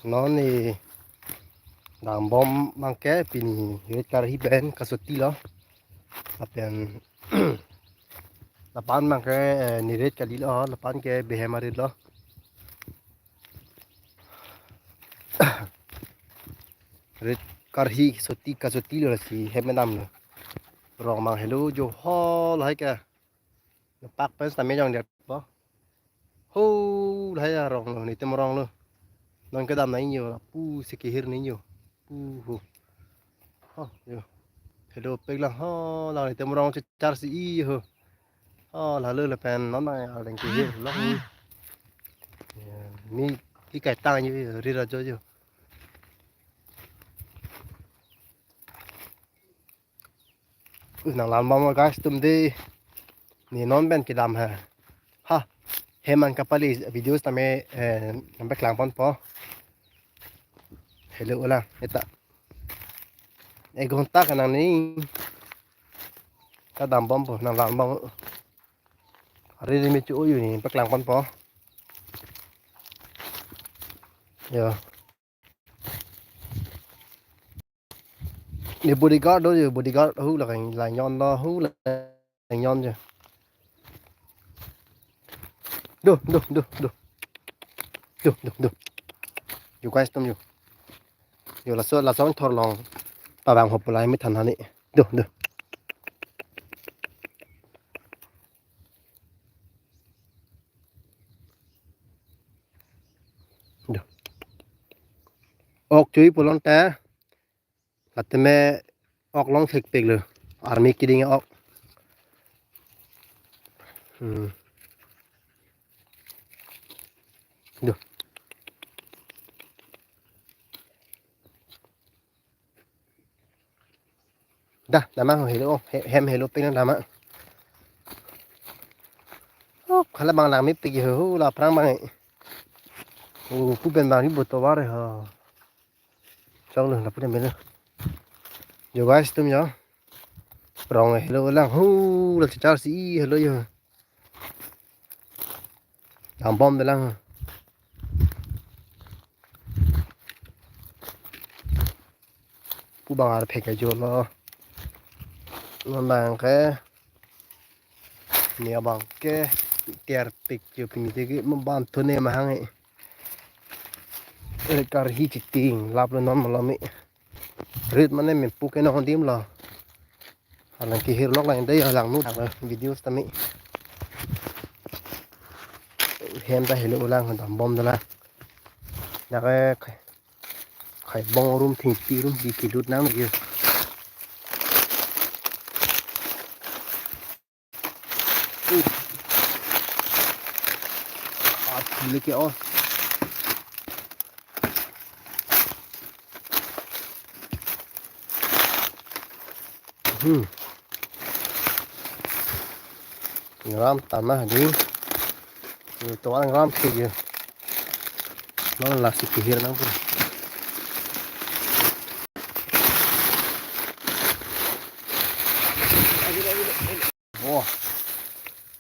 nó này làm bom mang cái pin hết cả hi ben cả sốt tí đó là tiền là bán mang cái này hết cả đi đó là bán cái bề mà đó hết cả hi sốt tí cả sốt tí rồi thì hết mấy năm rồi rồi mang hello jo ho lại cái bác bên tầm mấy dòng đẹp đó hu thấy là rong này tem rong luôn non cái đầm này nhiều là pu sẽ kia này nhiều pu hu ha nhiều hello pe lang ha là này tem rong char si hơ ha là lơ là pen nó này ở đằng kia lóc mi cái cải tăng như đi ra cho chưa nàng làm mong cái tụm đi ni non ben cái đầm ha ha heman kapali videos tame nampak lang pon po hello ulang eta gonta kanang ni ka dam bom po nang lang bom ari ri mi chu yu ni pak lang pon po yo ni bodyguard đó chứ bodyguard hu là nhon đó hu là nhon chứ đượcอยู่ใกล้ต้มอยู่ละซ้อนทอลองปลาบางหอบปลายไม่ทันฮะนี่ดูออกจุยปลอนแต่ลัดแต่แม่ออกลองเทคเปกเลยอาร์มีกิดิ้งออกดูดามาเฮโลแฮมเฮโลเป็นดามาขันละบางหลังไม่ปีกเหรอละพรังบางไงโอ้ผู้เป็นบางที่บุตรว่าเลยฮะช่องหนึ่งละพูดได้ไหมเนี่ยอยู่ไว้สตุ้มยอรองเฮโลล่างฮู้ละจะจ้าสีเฮโลอยู่ทำบอมไปล่างผู้บางอาเพกอยู่แล้วมันบางแค่เนี่ยบางแค่เตียร์ปิกอยู่พิมิตกิมันบางทุนเนี่ยมาหางไงการฮิจิติงลาบเลยนอนมาแล้วมิรีดมันเนี่ยมันปุ๊กไอ้น้องดิมล่ะหลังกี่เฮล็อกหลังได้หลังนู้นหลังวิดีโอสตามิเห็นแต่เฮล็อกหลังคนทำบอมนั่นแหละแล้วก็ไข่บองรุ่มทิ้งปีรุ่มดีกี่รุ่นน้ำเยอะเลยกี่อ้อram tama di itu orang ram sih nó là sự kiện lắm rồi wow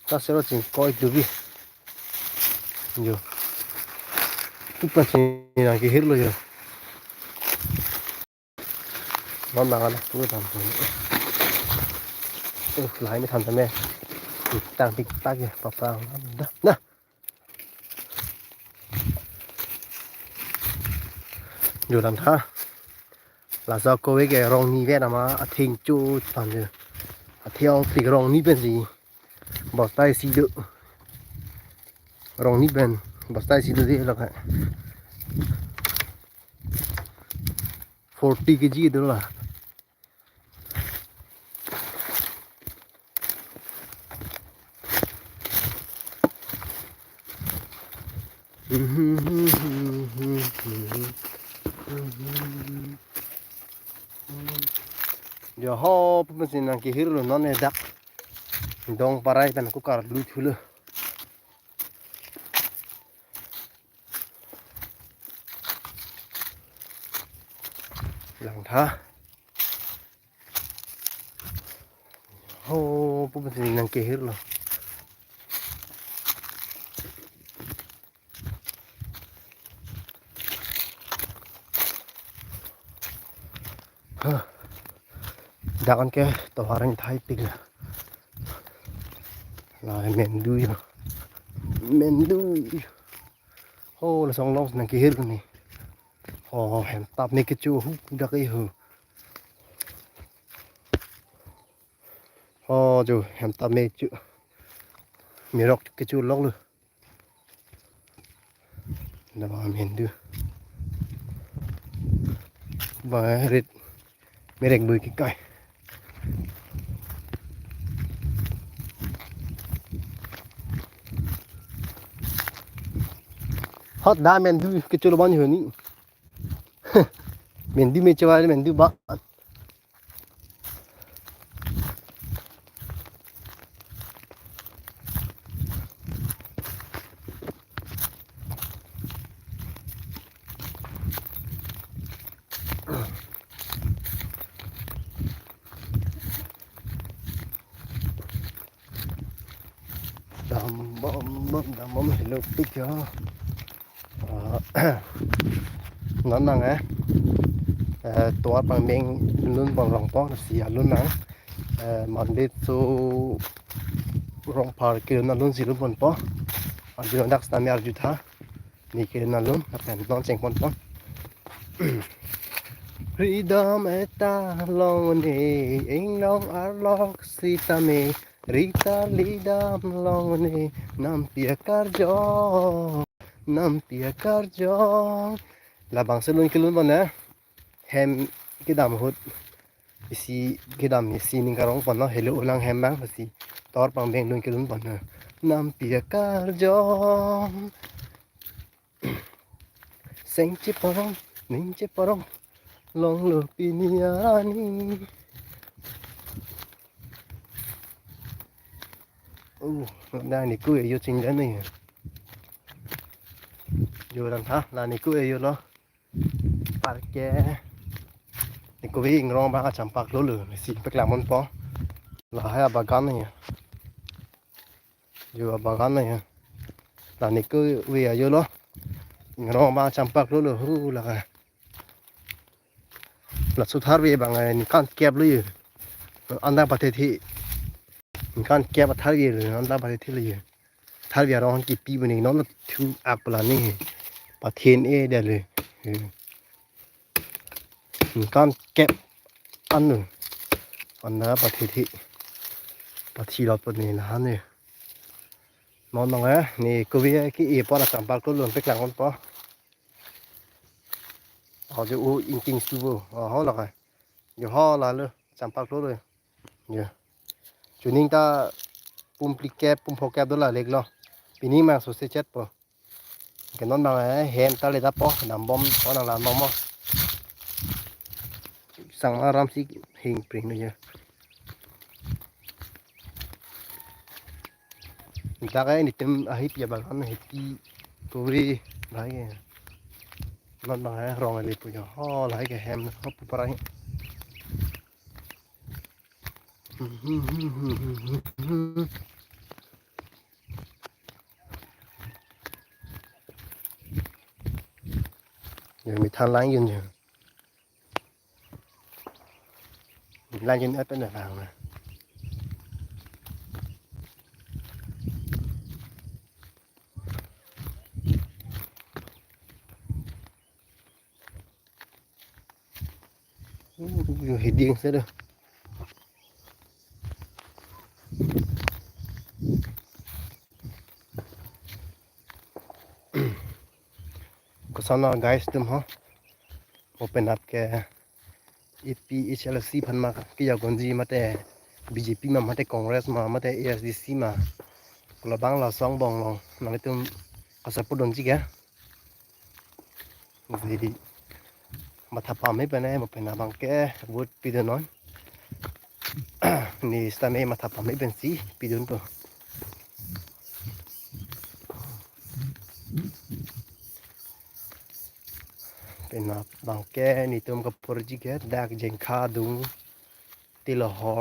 ta sẽ chỉ coi được đi nhiều chút là chỉ là cái hết rồi nó là tôi làm rồi lại mới thành tầm này tăng tích tắc kìa vào nèอยู่ลำท่าหลังจากโควิดรองนี้เวทมาทิ้งจูดตอนเดียวเที่ยวติดรองนี้เป็นสีบอสไตสีเดือรองนี้เป็นบอสไตสีเดือดแล้วกัน40 kg เดือดละเดี๋ยวห่อเป็นสิ่งนั้นกี่ฮิรุนนั่นเองดักดองปลายเป็นกุกการลุยทุลหลังท่าโอ้เป็นสิ่งนั้นกี่ฮิรุน ดักอันแกตัวหารังไทยปิกละลายเมนดูยเมนดูโอ้ละสองลองนังกี่เฮิร์กันนี่โอ้เห็นตับนี่กจูหูดักไอ้หูโอ้จูเห็นตับนี่จูมีรอกกจูล็อกเลยเดี๋ยวเมนดูบ่เร็ดไม่เร่งมือกี่ไก่ฮอตได้เมนดูกจูละบ้านอยู่นี่เมนดูไม่เจออะไรเมนดูบ้านดำบ่มดำบ่มเห็นลูกปิ๊กเหรอนั่นนั่งไงตัวบางเมงลุ่นบางรองป้องเสียลุ่นนังมันเด็ดสู่รองพาร์กิลนั่นลุ่นสิลุ่นบนป้ออันเดียวดักสตามีอาร์จุดฮะนี่กิลนั่นลุ่นนับเป็นน้องเจงคนป้อ Freedom eta long ne ing long arlok sitame Rita lidam long ne nam pia karjo là bằng sơ lun cái lun bọn nè hem cái đầm hút si cái đầm si mình cái rong bọn nó hello lang hem bang si tor bằng beng lun cái lun bọn nè nam pia karjo sing chiporong ning chiporong long lu piniani đây này cứ yêu trình đến này vô đằng tháp là này cứ yêu đó parke này cứวิ่งรองบ้างจำปากรู้เลยสิไปกลางมันปอlà hai bà gan này vô bà gan này là này cứ về vô đó rongบ้างจำปากรู้เลยฮู้là cái làสุดท้ายvề bằng này can kẹpเลยอันนั้นประเทศที่can kẹpประเทศเยเลยอันนั้นประเทศที่เลยถ้าเวียร้องกี่ปีวันนี้น้องถึงอัปลานี่ประเทศเดียวเลยการเก็บอันหนึ่งอันนั้นประเทศที่ประเทศเราตัวนี้นะนี่น้องไงนี่ก็วิ่งกี่ปอละสามปากก็ล้วนไปกลางคนปอเอาจะอู้จริงๆสู้เอาละไงอยู่ห่อละเลยสามปากก็เลยเนี่ยจุดนี้ตาปุ่มพลิกแก๊บปุ่มพอแก๊บด้วยละเล็กเนาะปีนี้มาสุดเสียจัดปะกันนั่นบางไงเห็นตาเลยทับปอนำบอมปอนำลานบอมสั่งอารามสิเฮงปริงเลยเนี่ยตาไงนี่เต็มอาฮิปยาบากันฮิปปี้ตัวรีไรเงี้ยนั่นบางไงรองอะไรปุยห่อไรแกแฮมเขาปุบอะไรยังมีทานล้างยืนอยู่ล้างยืนเอฟเป็นแบบไหนอยู่เห็ดดิ้งเสียด้วยก็สอนเรา guys ตึมฮะ open up แก EPHLC พันมากี่อย่างคนจีมาแต่ BJP มาแต่ Congress มาแต่ ASDC มาเราบังเราสองบองลองนั่นตึมก็สะพดนจีแกดีมาทับปามไม่เป็นไรมาเป็นอะไรบางแกวุฒิปีเดินนอนนี่สตาร์เมย์มาทับปามไม่เป็นสีปีเดินตัวเป็นมาบางแกนี่ตัวมันก็พอดีแกดักเจงคาดุงตีละหอ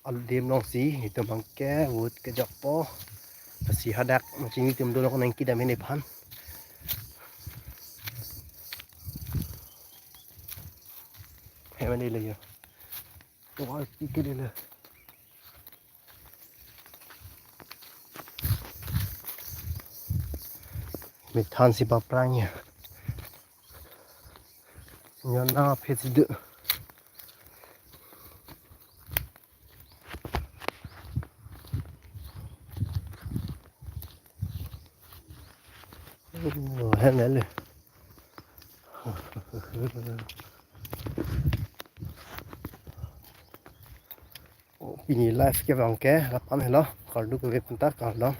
อันเดียมน้องสีนี่ตัวบางแกวุฒิกระจกปอสีหัดดักมันจริงตัวมันดูแล้วก็นั่งกินได้ไม่ในพัน em điเลยตัวอีกเลย mình than si bắp ra nhỉ nhớ na phê gì đỡ hết đấy rồi pini life cái vòng ké là bấm hết đó còn lúc cái công tác còn đó